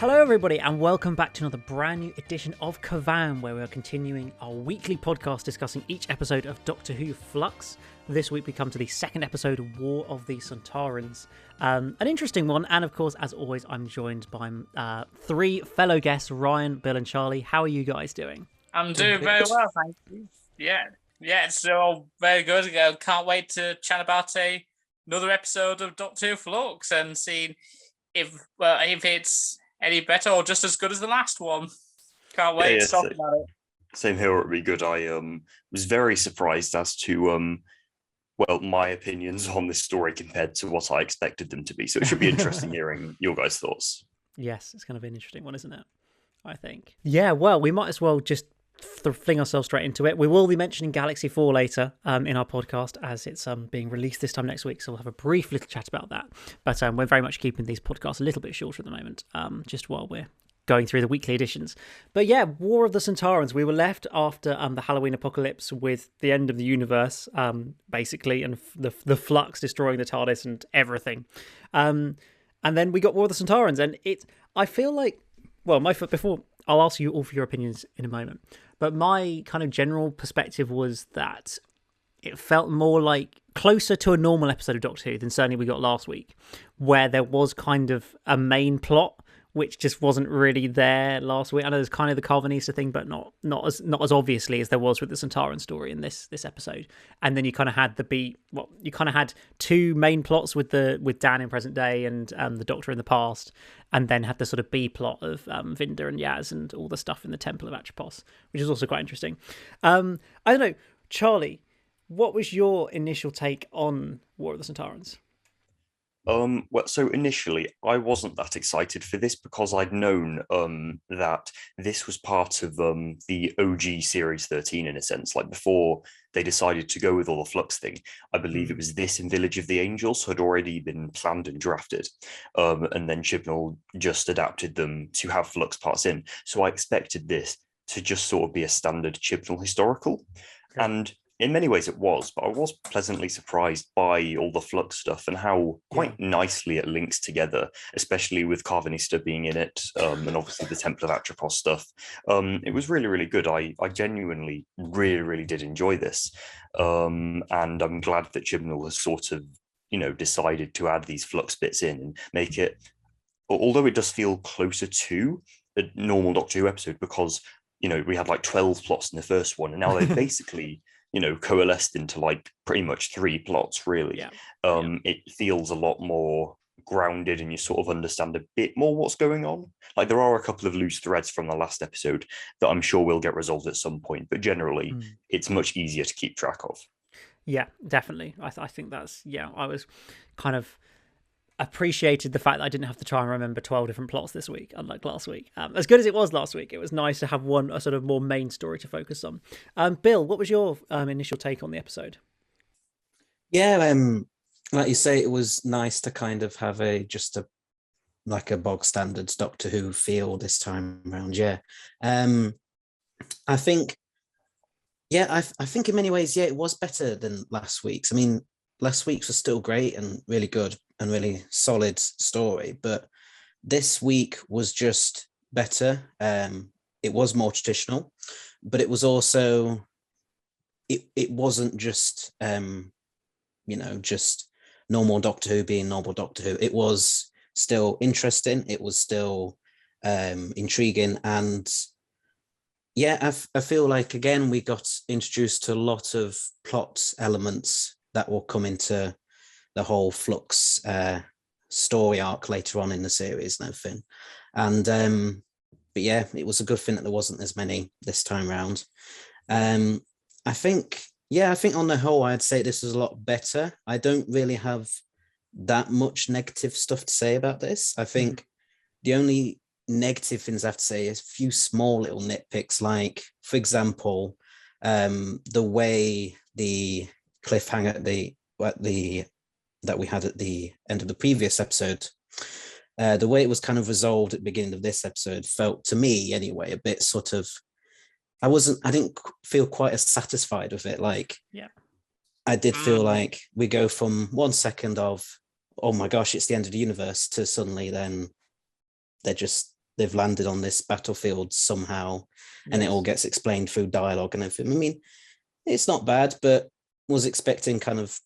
Hello everybody and welcome back to another brand new edition of KerVAM, where we are continuing our weekly podcast discussing each episode of Doctor Who Flux. This week we come to the second episode, War of the Sontarans. An interesting one, and of course, as always, I'm joined by three fellow guests, Ryan, Bill and Charlie. How are you guys doing? I'm doing very well, thank you. Yeah, it's all very good. I can't wait to chat about another episode of Doctor Who Flux and see if it's any better or just as good as the last one. Can't wait to talk about it. Same here, it'll be good. I was very surprised as to my opinions on this story compared to what I expected them to be. So it should be interesting hearing your guys' thoughts. Yes, it's going to be an interesting one, isn't it? I think. Yeah, well, we might as well just fling ourselves straight into it. We will be mentioning Galaxy 4 later in our podcast, as it's being released this time next week, so we'll have a brief little chat about that. But we're very much keeping these podcasts a little bit shorter at the moment, just while we're going through the weekly editions. But yeah, War of the Sontarans. We were left after the Halloween apocalypse with the end of the universe, basically, and the Flux destroying the TARDIS and everything. And then we got War of the Sontarans, and I feel like, well, before I'll ask you all for your opinions in a moment, but my kind of general perspective was that it felt more like closer to a normal episode of Doctor Who than certainly we got last week, where there was kind of a main plot which just wasn't really there last week. I know there's kind of the Calvinista thing, but not as obviously as there was with the Sontaran story in this episode. And then you kind of had you kind of had two main plots with Dan in present day and the Doctor in the past, and then had the sort of B plot of Vinda and Yaz and all the stuff in the Temple of Atropos, which is also quite interesting. I don't know, Charlie, what was your initial take on War of the Sontarans? So initially, I wasn't that excited for this because I'd known that this was part of the OG Series 13 in a sense. Like before they decided to go with all the Flux thing, I believe it was this in Village of the Angels had already been planned and drafted, and then Chibnall just adapted them to have Flux parts in. So I expected this to just sort of be a standard Chibnall historical, and in many ways it was, but I was pleasantly surprised by all the Flux stuff and how quite nicely it links together, especially with Carvanista being in it, and obviously the Temple of Atropos stuff. It was really, really good. I genuinely really, really did enjoy this. And I'm glad that Chibnall has sort of, decided to add these Flux bits in and make it, although it does feel closer to a normal Doctor Who episode, because, we had like 12 plots in the first one, and now they've basically coalesced into like pretty much 3 plots, really. It feels a lot more grounded and you sort of understand a bit more what's going on. Like there are a couple of loose threads from the last episode that I'm sure will get resolved at some point, but generally it's much easier to keep track of. Yeah, definitely. I think that's, I was kind of appreciated the fact that I didn't have to try and remember 12 different plots this week, unlike last week. As good as it was last week, it was nice to have a sort of more main story to focus on. Bill, what was your initial take on the episode? Yeah, like you say, it was nice to kind of have a bog standard Doctor Who feel this time around. I think in many ways, it was better than last week's. I mean, last week's was still great and really good and really solid story, but this week was just better. It was more traditional, but it was also, it wasn't just, just normal Doctor Who being normal Doctor Who. It was still interesting. It was still intriguing. And I feel like, again, we got introduced to a lot of plot elements that will come into the whole Flux story arc later on in the series and everything. And it was a good thing that there wasn't as many this time round. I think on the whole, I'd say this was a lot better. I don't really have that much negative stuff to say about this. I think the only negative things I have to say is a few small little nitpicks, like, for example, the way the cliffhanger that we had at the end of the previous episode, the way it was kind of resolved at the beginning of this episode felt, to me anyway, a bit sort of, I didn't feel quite as satisfied with it. Like, I did feel like we go from 1 second of, oh my gosh, it's the end of the universe, to suddenly then they're just they've landed on this battlefield somehow, and it all gets explained through dialogue and everything. I mean, it's not bad, but was expecting kind of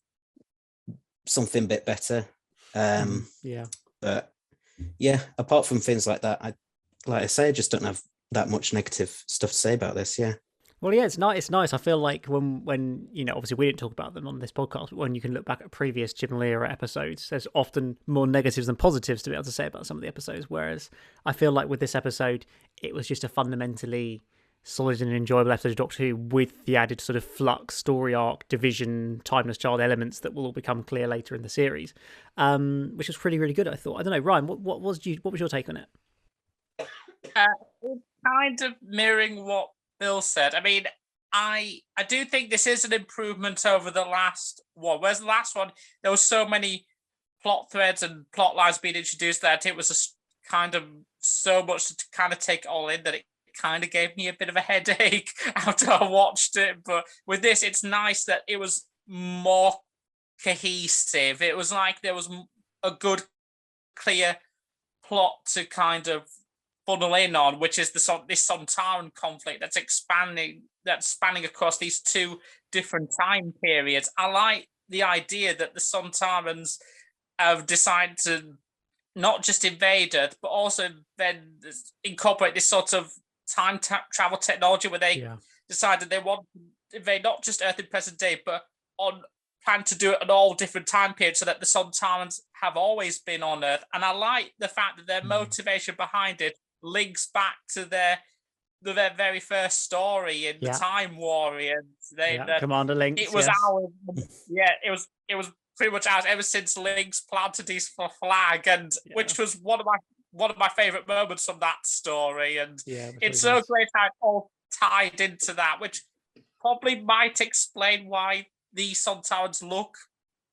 something a bit better. But yeah, apart from things like that, I just don't have that much negative stuff to say about this. Yeah. Well, yeah, it's nice. It's nice. I feel like when obviously we didn't talk about them on this podcast, but when you can look back at previous Chibnall era episodes, there's often more negatives than positives to be able to say about some of the episodes. Whereas I feel like with this episode, it was just a fundamentally solid and enjoyable episode of Doctor Who with the added sort of Flux, story arc, division, timeless child elements that will all become clear later in the series, which was really, really good. I thought. I don't know, Ryan, what was your take on it? Kind of mirroring what Bill said. I mean, I do think this is an improvement over the last one. Whereas the last one, there was so many plot threads and plot lines being introduced that it was a kind of so much to kind of take all in that it kind of gave me a bit of a headache after I watched it. But with this, it's nice that it was more cohesive. It was like there was a good, clear plot to kind of funnel in on, which is this Sontaran conflict that's spanning across these two different time periods. I like the idea that the Sontarans have decided to not just invade Earth, but also then incorporate this sort of time travel technology where they decided they want to invade not just Earth in present day, but plan to do it at all different time periods so that the Sontarans have always been on Earth. And I like the fact that their motivation behind it links back to their very first story in the Time Warrior. Commander Lynx. It was ours. It was pretty much ours ever since Lynx planted his flag, and which was one of my favorite moments from that story. And it's so great how it all tied into that, which probably might explain why the Sontarans look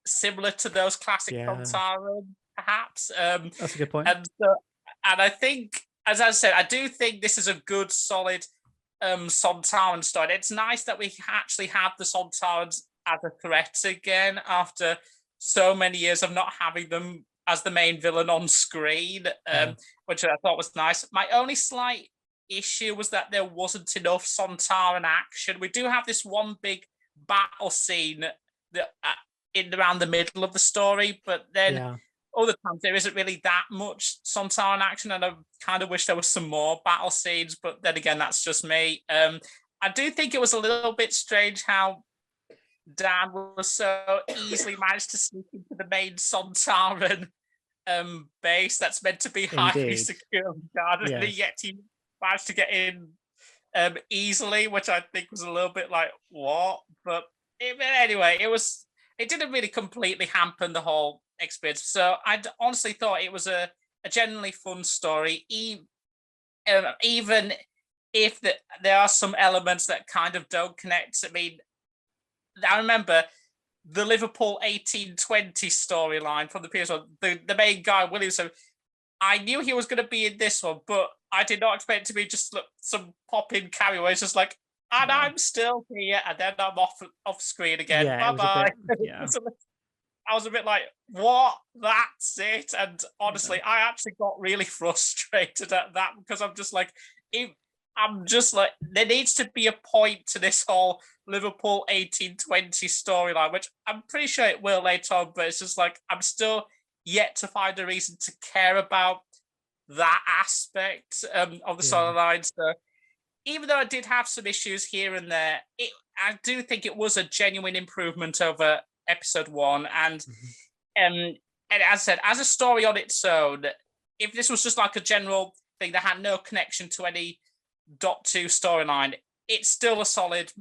similar to those classic Sontarans, perhaps. That's a good point. And I think, as I said, I do think this is a good, solid Sontaran story. It's nice that we actually have the Sontarans as a threat again after so many years of not having them as the main villain on screen, which I thought was nice. My only slight issue was that there wasn't enough Sontaran action. We do have this one big battle scene that in around the middle of the story, but then other times there isn't really that much Sontaran action, and I kind of wish there was some more battle scenes, but then again, that's just me. I do think it was a little bit strange how Dan was so easily managed to sneak into the main Sontaran base that's meant to be highly secure and guarded, and yet he managed to get in easily, which I think was a little bit like, what? But anyway, it didn't really completely hamper the whole experience. So I honestly thought it was a genuinely fun story, even if there are some elements that kind of don't connect. I mean, I remember the Liverpool 1820 storyline from the previous one, the main guy, William. So I knew he was going to be in this one, but I did not expect it to be just some pop-in cameo where it's just like, and I'm still here, and then I'm off screen again. Bye-bye. I was a bit like, what? That's it? And honestly, I actually got really frustrated at that because I'm just like, there needs to be a point to this whole Liverpool 1820 storyline, which I'm pretty sure it will later on, but it's just like, I'm still yet to find a reason to care about that aspect of the storyline. So even though I did have some issues here and there, I do think it was a genuine improvement over episode 1. And as I said, as a story on its own, if this was just like a general thing that had no connection to any Doctor Who storyline, it's still a solid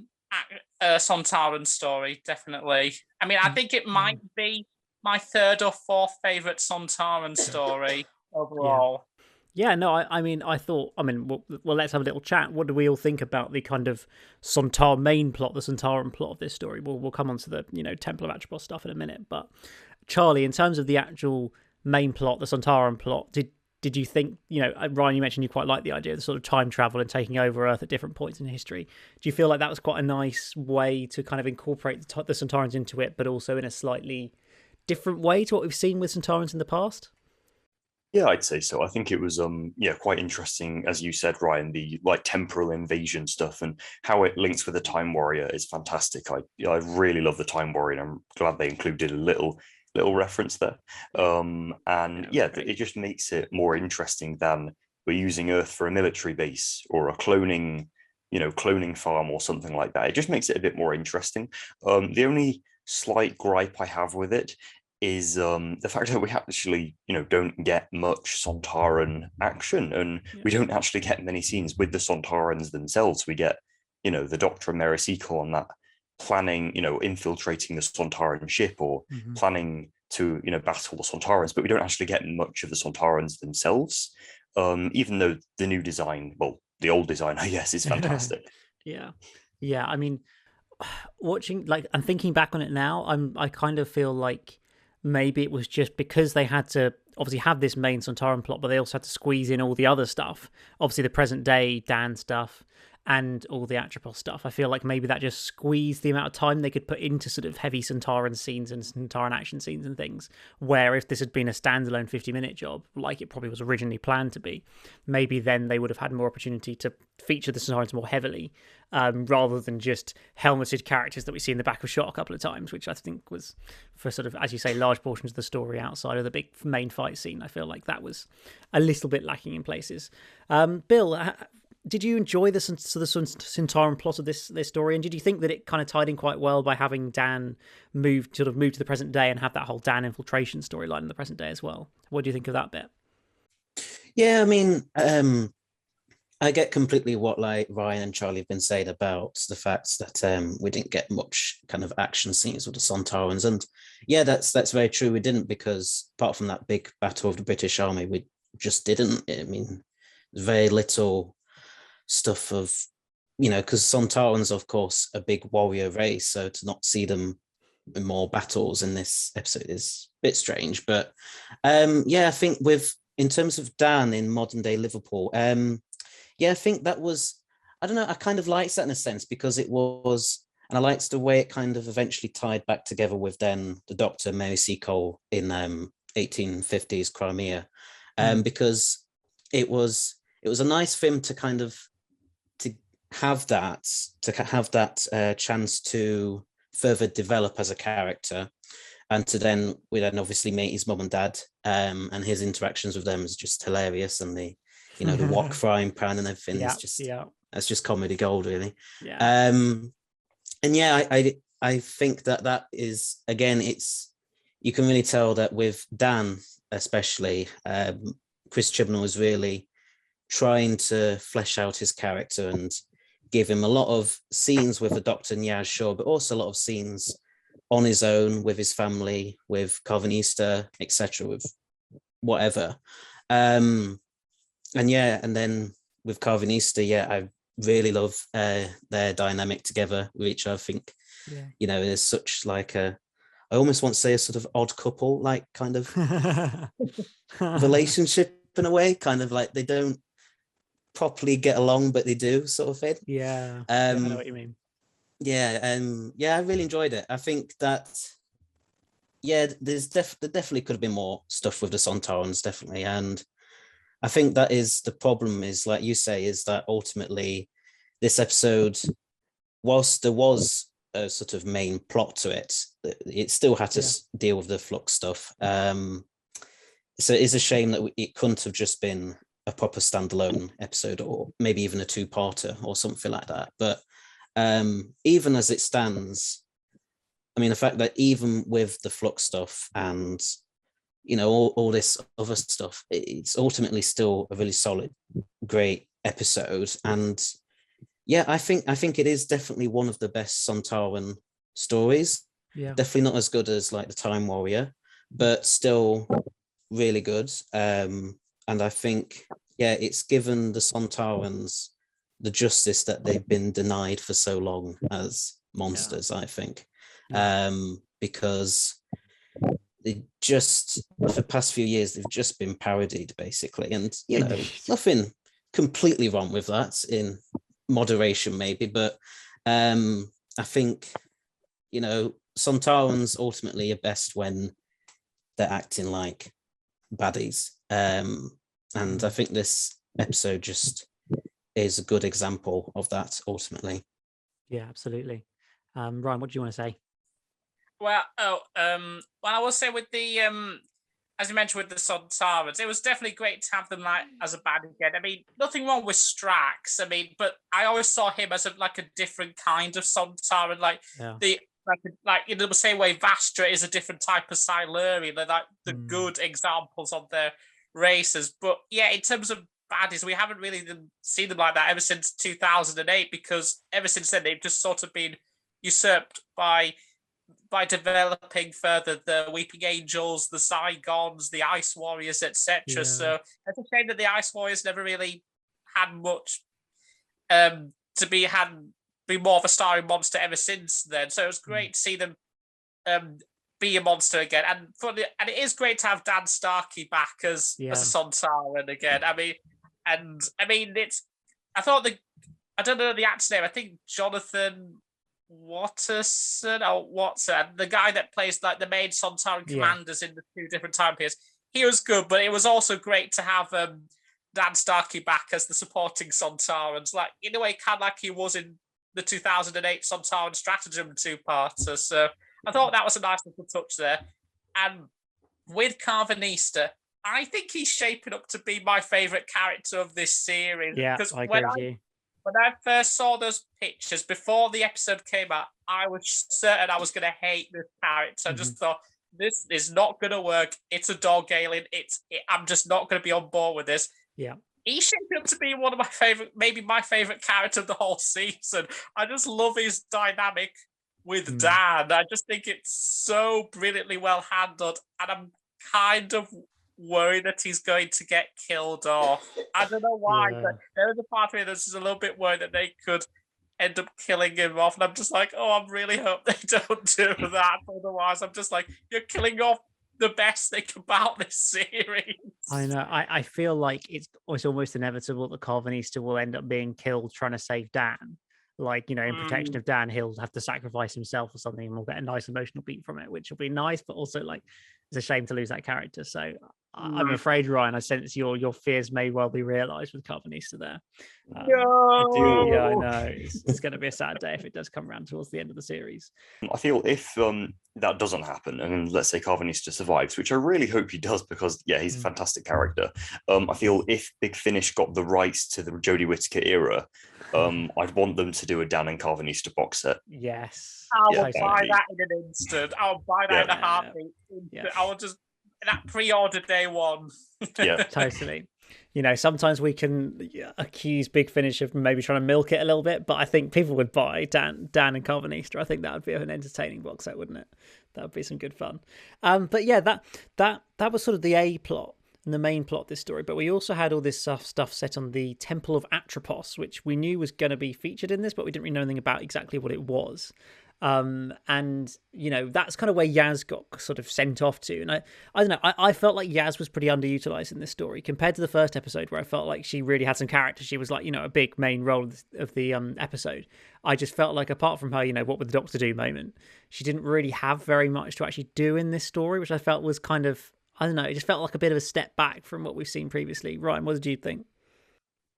Sontaran story, definitely. I mean, I think it might be my third or fourth favourite Sontaran story overall. Yeah, no, I mean, well, let's have a little chat. What do we all think about the kind of Sontar main plot, the Sontaran plot of this story? We'll come on to the, Temple of Atropos stuff in a minute. But Charlie, in terms of the actual main plot, the Sontaran plot, did you think, Ryan, you mentioned you quite like the idea of the sort of time travel and taking over Earth at different points in history. Do you feel like that was quite a nice way to kind of incorporate the Sontarans into it, but also in a slightly different way to what we've seen with Sontarans in the past? Yeah, I'd say so. I think it was quite interesting, as you said, Ryan, the like temporal invasion stuff and how it links with the Time Warrior is fantastic. I really love the Time Warrior, and I'm glad they included a little reference there. And Yeah, it just makes it more interesting than we're using Earth for a military base or a cloning farm or something like that. It just makes it a bit more interesting. The only slight gripe I have with it is the fact that we actually, don't get much Sontaran action, and we don't actually get many scenes with the Sontarans themselves. We get, the Doctor and Merisical on that planning, infiltrating the Sontaran ship or planning to, battle the Sontarans, but we don't actually get much of the Sontarans themselves. Even though the new design, well, the old design, I guess, is fantastic. Yeah. I mean, watching and thinking back on it now, I kind of feel like maybe it was just because they had to obviously have this main Sontaran plot, but they also had to squeeze in all the other stuff. Obviously, the present day Dan stuff and all the Atropos stuff. I feel like maybe that just squeezed the amount of time they could put into sort of heavy Sontaran scenes and Sontaran action scenes and things. Where if this had been a standalone 50-minute job, like it probably was originally planned to be, maybe then they would have had more opportunity to feature the Sontarans more heavily, rather than just helmeted characters that we see in the back of shot a couple of times, which I think was, for sort of, as you say, large portions of the story outside of the big main fight scene. I feel like that was a little bit lacking in places. Bill, did you enjoy the Sontaran plot of this story, and did you think that it kind of tied in quite well by having Dan move to the present day and have that whole Dan infiltration storyline in the present day as well? What do you think of that bit? Yeah, I mean, I get completely what like Ryan and Charlie have been saying about the fact that we didn't get much kind of action scenes with the Sontarans, and yeah, that's very true. We didn't, because apart from that big battle of the British Army, we just didn't. I mean, very little stuff of, because Sontarans, of course, a big warrior race, so to not see them in more battles in this episode is a bit strange. But I think in terms of Dan in modern day Liverpool, I think that was, I don't know, I kind of liked that in a sense, because it was, and I liked the way it kind of eventually tied back together with then the Doctor Mary Seacole in 1850s Crimea, because it was a nice film to kind of have that chance to further develop as a character, and we then obviously meet his mum and dad, and his interactions with them is just hilarious, and the the wok frying pan and everything is just that's just comedy gold, really. I think that is, again, you can really tell that with Dan especially, Chris Chibnall is really trying to flesh out his character and give him a lot of scenes with the Doctor and Yaz Shaw, but also a lot of scenes on his own with his family, with Carvanista, etc., with whatever. And then with Carvanista, I really love their dynamic together, which I think, is such like I almost want to say a sort of odd couple, like kind of relationship in a way, kind of like they don't properly get along, but they do, sort of thing. I know what you mean. I really enjoyed it. I think that there definitely could have been more stuff with the Sontarans, definitely, and I think that is the problem, is like you say, is that ultimately this episode, whilst there was a sort of main plot to it, it still had to deal with the Flux stuff. So it is a shame that it couldn't have just been a proper standalone episode, or maybe even a two-parter or something like that. But even as it stands, I mean, the fact that even with the Flux stuff and all this other stuff, it's ultimately still a really solid, great episode. And I think it is definitely one of the best Sontaran stories. Definitely not as good as like the Time Warrior, but still really good. And I think, it's given the Sontarans the justice that they've been denied for so long as monsters, I think. Because they just, for the past few years, they've just been parodied, basically. And, nothing completely wrong with that, in moderation, maybe. But I think, Sontarans ultimately are best when they're acting like baddies. And I think this episode just is a good example of that ultimately. Yeah, absolutely. Ryan, what do you want to say? Well, I will say with the as you mentioned with the Sontarans, it was definitely great to have them like as a band again. I mean, nothing wrong with Strax. I mean, but I always saw him as a different kind of Sontaran, like the like in the same way Vastra is a different type of Silurian. They're like the good examples of their races. But yeah, in terms of baddies, we haven't really seen them like that ever since 2008, because ever since then they've just sort of been usurped by developing further the Weeping Angels, the Zygons, the Ice Warriors, etc. Yeah. So it's a shame that the Ice Warriors never really had much to be more of a starring monster ever since then. So it was great to see them be a monster again, and it is great to have Dan Starkey back as a Sontaran again. I mean it's I don't know the actor's name. I think Jonathan Watson, the guy that plays like the main Sontaran commanders in the two different time periods. He was good, but it was also great to have Dan Starkey back as the supporting Sontarans, like in a way, kind of like he was in the 2008 Sontaran Stratagem two-parter. So I thought that was a nice little touch there. And with Carvanista, I think he's shaping up to be my favourite character of this series. Yeah, I agree with you. When I first saw those pictures before the episode came out, I was certain I was going to hate this character. I just thought, this is not going to work. It's a dog alien. I'm just not going to be on board with this. Yeah. He's shaping up to be one of my favorite, maybe my favorite character of the whole season. I just love his dynamic with Dan. I just think it's so brilliantly well handled, and I'm kind of worried that he's going to get killed off. I don't know why, but there's a part of me that's a little bit worried that they could end up killing him off, and I'm just like, I really hope they don't do that. Otherwise, I'm just like, you're killing off the best thing about this series. I know. I feel like it's almost inevitable that Carvanista will end up being killed trying to save Dan. Like, in protection of Dan, he'll have to sacrifice himself or something, and we'll get a nice emotional beat from it, which will be nice, but also like it's a shame to lose that character. So I'm afraid, Ryan, I sense your fears may well be realised with Carvanista there. No! I know. It's going to be a sad day if it does come around towards the end of the series. I feel if that doesn't happen, and let's say Carvanista survives, which I really hope he does, because he's a fantastic character. I feel if Big Finish got the rights to the Jodie Whittaker era, I'd want them to do a Dan and Carvanista box set. Yes. I will buy that in an instant. I'll buy that in a heartbeat. Yeah. I will just that pre-order day one. Yeah, totally. Sometimes we can accuse Big Finish of maybe trying to milk it a little bit, but I think people would buy Dan and Carvanista. I think that would be an entertaining box set, wouldn't it? That would be some good fun. But yeah, that was sort of the A plot and the main plot of this story. But we also had all this stuff set on the Temple of Atropos, which we knew was going to be featured in this, but we didn't really know anything about exactly what it was. And that's kind of where Yaz got sort of sent off to, and I don't know, I felt like Yaz was pretty underutilized in this story compared to the first episode, where I felt like she really had some character. She was like a big main role of the episode. I just felt like, apart from her what would the Doctor do moment, she didn't really have very much to actually do in this story, which I felt was kind of, I don't know, it just felt like a bit of a step back from what we've seen previously. Ryan, what did you think?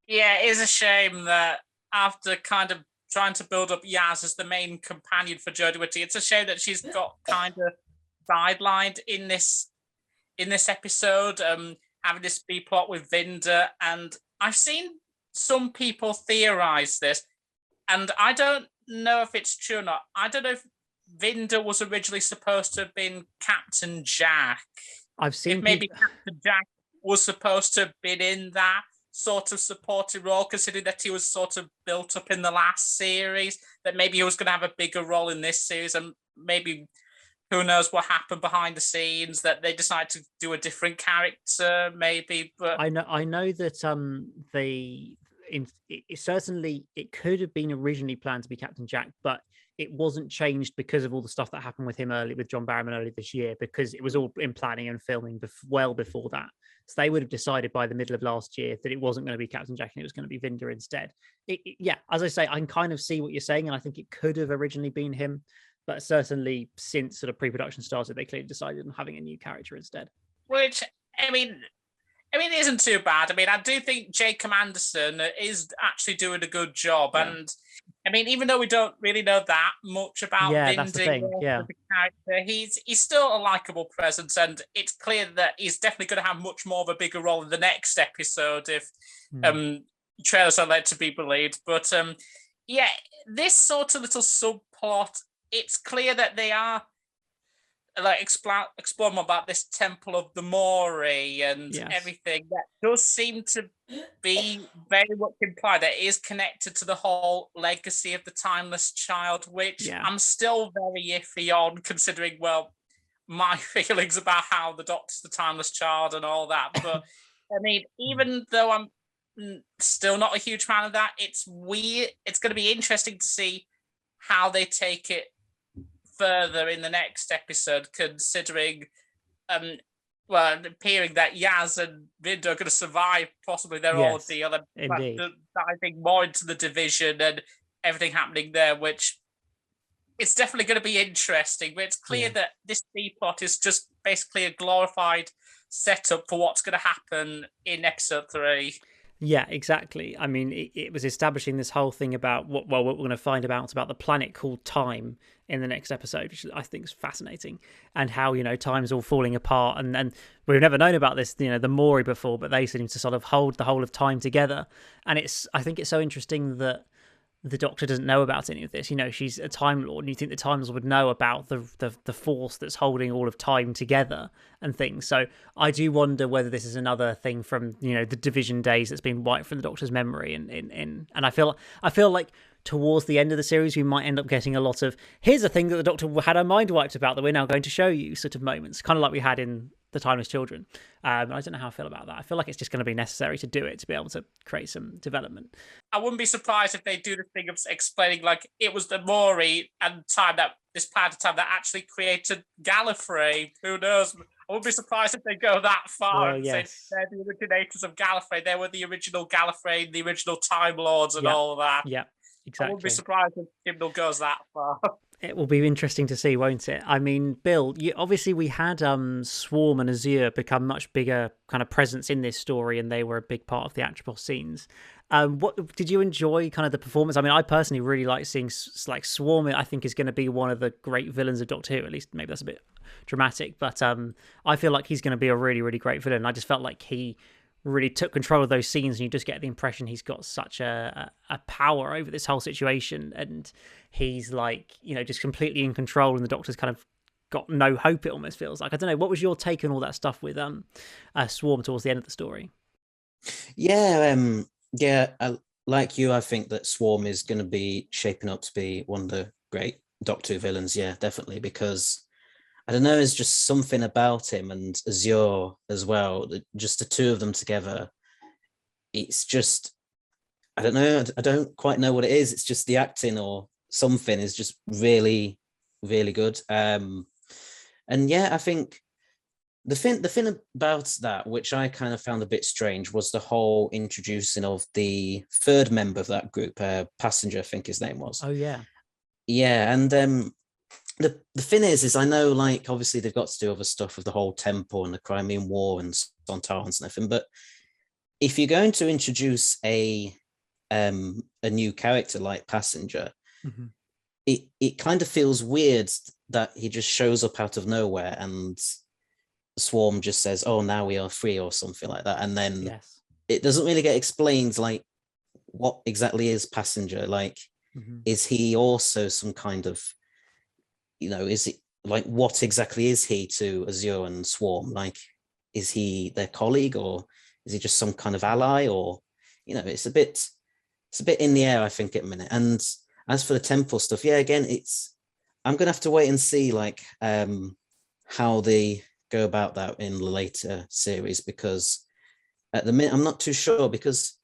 Yeah, it is a shame that after kind of trying to build up Yaz as the main companion for Jodie Whittaker, it's a shame that she's got kind of sidelined in this episode, having this B plot with Vinda. And I've seen some people theorize this, and I don't know if it's true or not. I don't know if Vinda was originally supposed to have been Captain Jack. I've seen maybe Captain Jack was supposed to have been in that sort of supporting role, considering that he was sort of built up in the last series, that maybe he was going to have a bigger role in this series, and maybe who knows what happened behind the scenes, that they decided to do a different character, maybe. But I know that certainly it could have been originally planned to be Captain Jack, but it wasn't changed because of all the stuff that happened with him with John Barrowman early this year, because it was all in planning and filming well before that. So they would have decided by the middle of last year that it wasn't going to be Captain Jack and it was going to be Vinda instead. As I say, I can kind of see what you're saying, and I think it could have originally been him, but certainly since sort of pre-production started, they clearly decided on having a new character instead. Which I mean, it isn't too bad. I mean, I do think Jacob Anderson is actually doing a good job. Yeah. And I mean, even though we don't really know that much about Yeah, Vin that's the thing. Diesel Yeah. as a character, he's still a likable presence, and it's clear that he's definitely going to have much more of a bigger role in the next episode if trailers are led to be believed. But yeah, this sort of little subplot, it's clear that they are like explore more about this temple of the Mori and Yes. everything. That does seem to be very much implied that it is connected to the whole legacy of the timeless child, which Yeah. I'm still very iffy on, considering, well, my feelings about how the Doctor's the timeless child and all that. But I mean, even though I'm still not a huge fan of that, it's weird. It's going to be interesting to see how they take it further in the next episode, considering appearing that Yaz and Vindo are going to survive possibly their ordeal and diving more into the division and everything happening there, which it's definitely going to be interesting. But it's clear that this B plot is just basically a glorified setup for what's going to happen in episode 3. Yeah, exactly. I mean, it was establishing this whole thing about what we're going to find about the planet called Time in the next episode, which I think is fascinating, and how, you know, time's all falling apart, and we've never known about this, you know, the Mori before, but they seem to sort of hold the whole of time together, and I think it's so interesting that the Doctor doesn't know about any of this. You know, she's a Time Lord, and you think the Time Lords would know about the force that's holding all of time together and things. So I do wonder whether this is another thing from, you know, the Division days that's been wiped from the Doctor's memory. And I feel like towards the end of the series we might end up getting a lot of, here's a thing that the Doctor had her mind wiped about that we're now going to show you, sort of moments, kind of like we had in The Timeless Children. I don't know how I feel about that. I feel like it's just going to be necessary to do it to be able to create some development. I wouldn't be surprised if they do the thing of explaining, like, it was the Mori and time that this planet of time that actually created Gallifrey. Who knows? I wouldn't be surprised if they go that far and say they're the originators of Gallifrey. They were the original Gallifrey, the original Time Lords, and all of that. Yeah, exactly. I wouldn't be surprised if Kindle goes that far. It will be interesting to see, won't it? I mean, Bill, obviously we had Swarm and Azure become much bigger kind of presence in this story, and they were a big part of the Atropos scenes. What did you enjoy kind of the performance? I mean, I personally really like seeing like Swarm. I think is going to be one of the great villains of Doctor Who. At least maybe that's a bit dramatic, but I feel like he's going to be a really, really great villain. I just felt like he really took control of those scenes, and you just get the impression he's got such a power over this whole situation, and he's like, you know, just completely in control, and the Doctor's kind of got no hope, it almost feels like. I don't know, what was your take on all that stuff with Swarm towards the end of the story? Like you, I think that Swarm is going to be shaping up to be one of the great Doctor Who villains, definitely, because I don't know, there's just something about him and Azure as well, just the two of them together. It's just, I don't know, I don't quite know what it is. It's just the acting or something is just really, really good. And I think the thing about that, which I kind of found a bit strange, was the whole introducing of the third member of that group, Passenger, I think his name was. Oh, yeah. Yeah, and the thing is I know, like, obviously they've got to do other stuff with the whole temple and the Crimean War and Sontarans and everything, but if you're going to introduce a new character like Passenger, it kind of feels weird that he just shows up out of nowhere and Swarm just says, "Oh, now we are free," or something like that, and then it doesn't really get explained, like, what exactly is Passenger, like, is he also some kind of, you know, is it like, what exactly is he to Azure and Swarm? Like, is he their colleague, or is he just some kind of ally? Or, you know, it's a bit in the air, I think, at a minute. And as for the temple stuff, again, I'm gonna have to wait and see, like, how they go about that in the later series, because at the minute I'm not too sure, because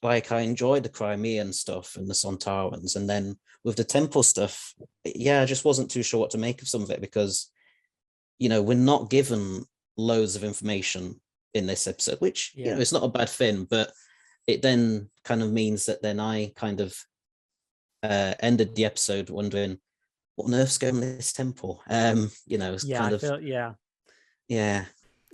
like, I enjoyed the Crimean stuff and the Sontarans, and then with the temple stuff, I just wasn't too sure what to make of some of it, because, you know, we're not given loads of information in this episode, which, you know, it's not a bad thing, but it then kind of means that then I kind of ended the episode wondering, what on earth's going on in this temple? You know, it's kind of, Yeah.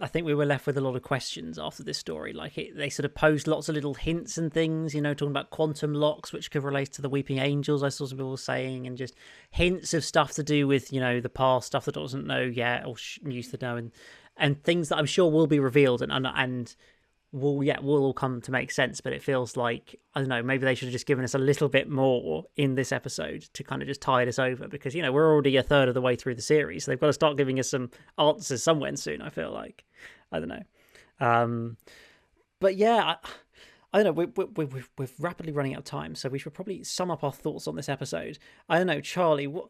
I think we were left with a lot of questions after this story. Like they sort of posed lots of little hints and things, talking about quantum locks, which could relate to the Weeping Angels. I saw some people saying, and just hints of stuff to do with, the past, stuff that doesn't know yet or used to know, and things that I'm sure will be revealed and will all come to make sense. But it feels like, I don't know, maybe they should have just given us a little bit more in this episode to kind of just tide us over, because we're already a third of the way through the series, so they've got to start giving us some answers somewhere soon. I feel like, I don't know, but yeah, I don't know. We're rapidly running out of time, so we should probably sum up our thoughts on this episode. I don't know, Charlie, what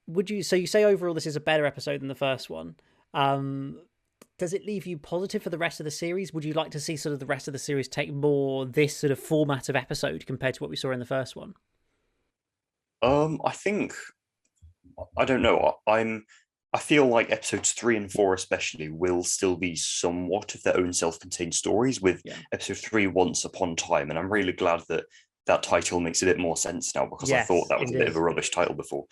would you? So you say overall this is a better episode than the first one. Does it leave you positive for the rest of the series? Would you like to see sort of the rest of the series take more this sort of format of episode compared to what we saw in the first one? I think, I don't know. I feel like episodes 3 and 4 especially will still be somewhat of their own self-contained stories, with episode 3 Once Upon Time, and I'm really glad that that title makes a bit more sense now, because I thought that was a bit of a rubbish title before.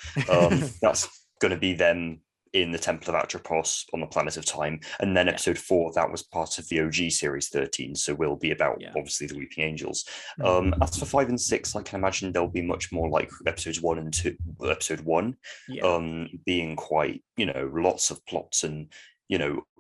That's going to be them in the Temple of Atropos on the Planet of Time, and then episode 4, that was part of the OG series 13, so will be about obviously the Weeping Angels. As for 5 and 6, I can imagine they'll be much more like episodes 1 and 2, episode 1, being quite, lots of plots and,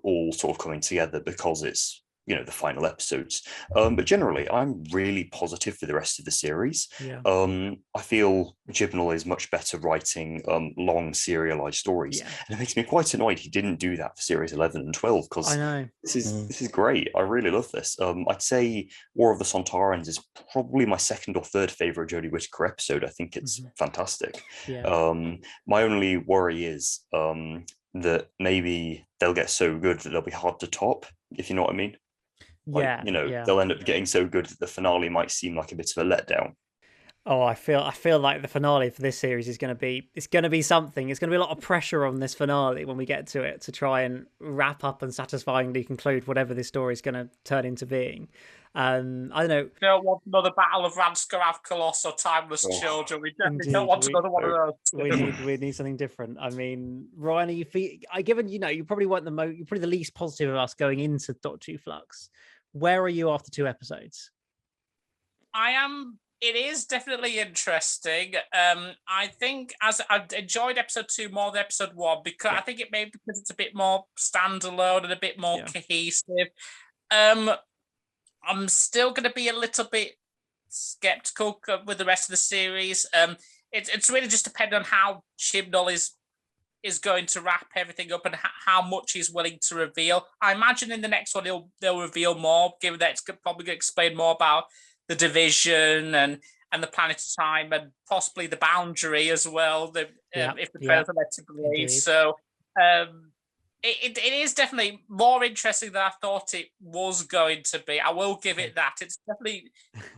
all sort of coming together because it's, the final episodes. But generally, I'm really positive for the rest of the series. I feel Chibnall is much better writing long serialized stories, and it makes me quite annoyed he didn't do that for series 11 and 12, because this is great. I really love this. I'd say War of the Sontarans is probably my second or third favorite Jodie Whittaker episode. I think it's fantastic. My only worry is that maybe they'll get so good that they'll be hard to top, if you know what I mean. They'll end up getting so good that the finale might seem like a bit of a letdown. Oh, I feel like the finale for this series is going to be something. It's going to be a lot of pressure on this finale when we get to it, to try and wrap up and satisfyingly conclude whatever this story is going to turn into being. I don't know. We don't want another Battle of Ranskarav Koloss or Timeless Children. We definitely don't want another one of those. We need something different. I mean, Ryan, are you given you probably weren't you're probably the least positive of us going into Doctor Who Flux. Where are you after 2 episodes? I am. It is definitely interesting. I think as I've enjoyed episode 2 more than episode 1, because I think it may be because it's a bit more standalone and a bit more cohesive. I'm still going to be a little bit skeptical with the rest of the series. It's really just depending on how Chibnall is going to wrap everything up and how much he's willing to reveal. I imagine in the next one they'll reveal more, given that it's probably going to explain more about the division and the Planet of Time and possibly the boundary as well, if the trails are led to believe. So it is definitely more interesting than I thought it was going to be. I will give it that. It's definitely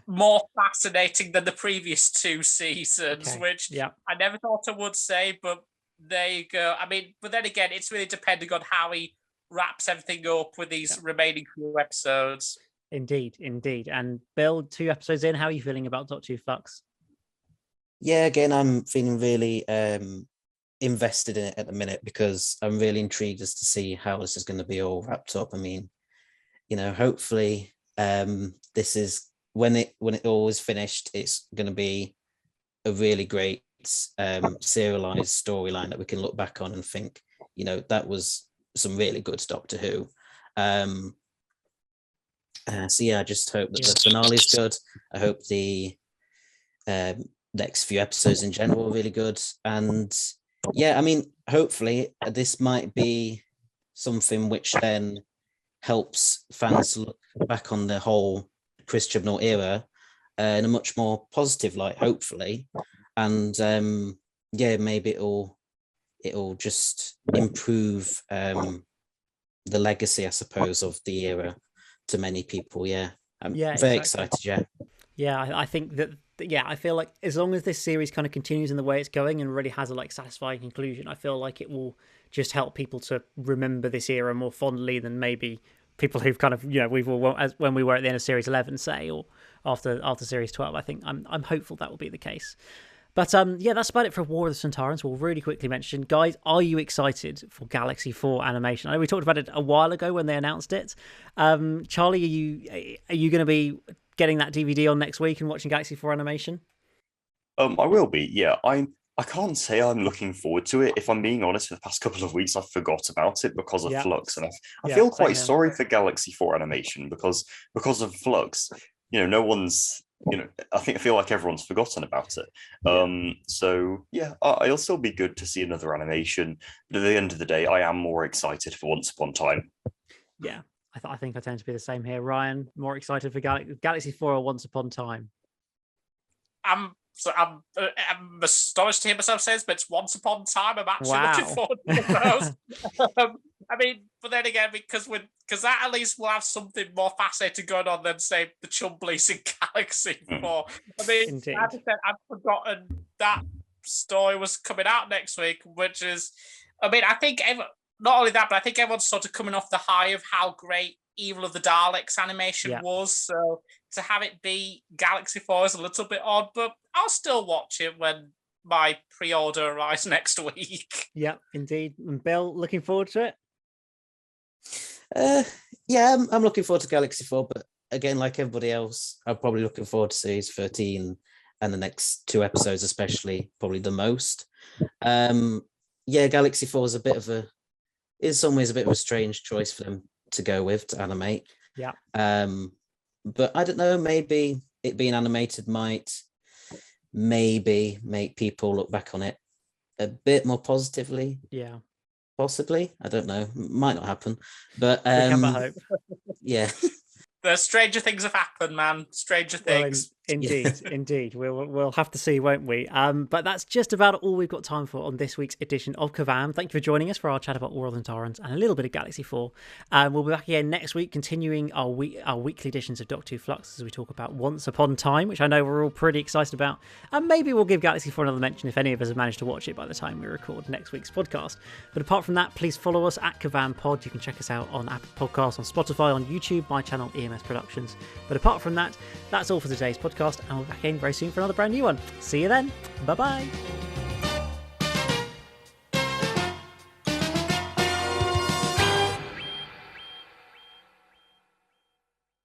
more fascinating than the previous 2 seasons, which I never thought I would say, but there you go. I mean, but then again, it's really depending on how he wraps everything up with these remaining few episodes. Indeed. And Bill, 2 episodes in, how are you feeling about Doctor Who Flux? Yeah, again, I'm feeling really invested in it at the minute, because I'm really intrigued as to see how this is going to be all wrapped up. I mean, hopefully this is when it all is finished, it's going to be a really great serialized storyline that we can look back on and think, that was some really good Doctor Who. So I just hope that the finale is good. I hope the next few episodes in general are really good. And I mean, hopefully this might be something which then helps fans look back on the whole Chris Chibnall era in a much more positive light, hopefully. And maybe it'll just improve the legacy, I suppose, of the era to many people. I'm very excited. I think that I feel like as long as this series kind of continues in the way it's going and really has a satisfying conclusion, I feel like it will just help people to remember this era more fondly than maybe people who've kind of we've all, as when we were at the end of series 11, say, or after series 12. I think I'm hopeful that will be the case. But yeah, that's about it for War of the Sontarans. We'll really quickly mention, guys, are you excited for Galaxy 4 animation? I know we talked about it a while ago when they announced it. Charlie, are you going to be getting that DVD on next week and watching Galaxy 4 animation? I will be. Yeah, I can't say I'm looking forward to it. If I'm being honest, for the past couple of weeks, I forgot about it because of Flux, and I feel quite sorry for Galaxy 4 animation because of Flux. No one's. I feel like everyone's forgotten about it. So yeah, it'll still be good to see another animation. But at the end of the day, I am more excited for Once Upon a Time. Yeah, I think I tend to be the same here. Ryan, more excited for Galaxy 4 or Once Upon a Time? I'm astonished to hear myself say this, but it's Once Upon a Time. I'm actually looking forward to those. I mean, but then again, because that at least will have something more fascinating going on than, say, the Chumblies in Galaxy 4. I mean, I've forgotten that story was coming out next week, which is, I mean, I think not only that, but I think everyone's sort of coming off the high of how great Evil of the Daleks animation was. So to have it be Galaxy 4 is a little bit odd, but I'll still watch it when my pre-order arrives next week. Yeah, indeed. And Bill, looking forward to it? Yeah, I'm looking forward to Galaxy 4, but again, like everybody else, I'm probably looking forward to Series 13 and the next 2 episodes, especially, probably the most. Yeah, Galaxy 4 is in some ways a bit of a strange choice for them to go with to animate. Yeah. But I don't know, maybe it being animated might maybe make people look back on it a bit more positively. Yeah. Possibly. I don't know. Might not happen. But we have a hope. Yeah. The stranger things have happened, man. Stranger things. Indeed. We'll have to see, won't we? But that's just about all we've got time for on this week's edition of KerVAM. Thank you for joining us for our chat about War of the Sontarans and a little bit of Galaxy 4. We'll be back again next week, continuing our weekly editions of Doctor Who Flux as we talk about Once Upon a Time, which I know we're all pretty excited about. And maybe we'll give Galaxy 4 another mention if any of us have managed to watch it by the time we record next week's podcast. But apart from that, please follow us at KerVAM Pod. You can check us out on Apple Podcasts, on Spotify, on YouTube, my channel EMS Productions. But apart from that, that's all for today's podcast, and we'll be back in very soon for another brand new one. See you then. Bye-bye.